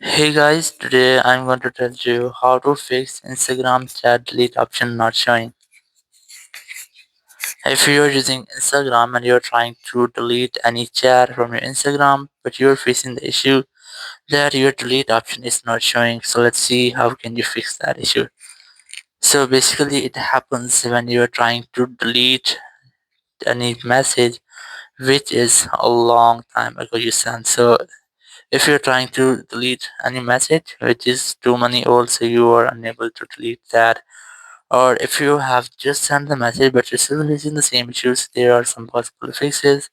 Hey guys, today I'm going to tell you how to fix Instagram chat delete option not showing. If you're using Instagram and you're trying to delete any chat from your Instagram, but you're facing the issue that your delete option is not showing, so let's see how can you fix that issue. So basically it happens when you're trying to delete any message which is a long time ago you sent. So if you're trying to delete any message which is too many old, so you are unable to delete that, or if you have just sent the message but you're still facing the same issues, there are some possible fixes.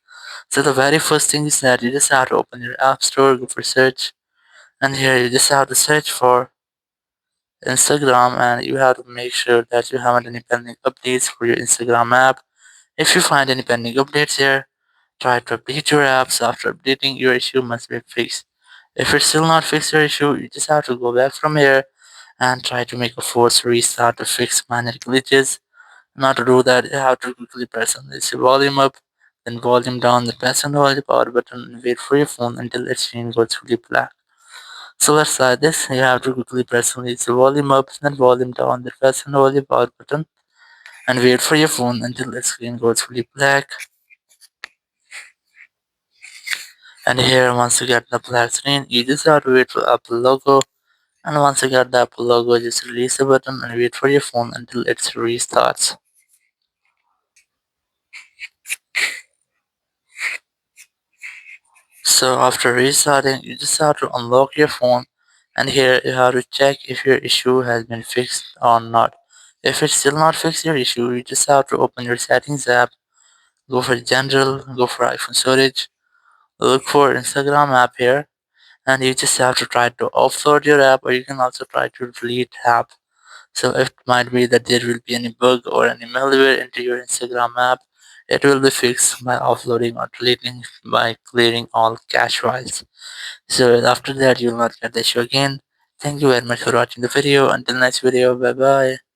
So the very first thing is that you just have to open your app store, go for search, and here you just have to search for Instagram, and you have to make sure that you haven't any pending updates for your Instagram app. If you find any pending updates here, try to update your apps. After updating, your issue must be fixed. If it's still not fixed your issue, you just have to go back from here and try to make a force restart to fix minor glitches. Now to do that, you have to quickly press on this volume up, then volume down, then press on the power button and wait for your phone until its screen goes fully black. So let's try this. You have to quickly press on this volume up, then volume down, then press on the power button and wait for your phone until its screen goes fully black. And here, once you get the black screen, you just have to wait for Apple logo. And once you get the Apple logo, just release the button and wait for your phone until it restarts. So after restarting, you just have to unlock your phone, and here you have to check if your issue has been fixed or not. If it's still not fixed your issue, you just have to open your settings app, go for general, go for iPhone storage, look for Instagram app here, and you just have to try to offload your app, or you can also try to delete app. So it might be that there will be any bug or any malware into your Instagram app. It will be fixed by offloading or deleting by clearing all cache files. So after that, you'll not get the issue again. Thank you very much for watching the video. Until next video, bye bye.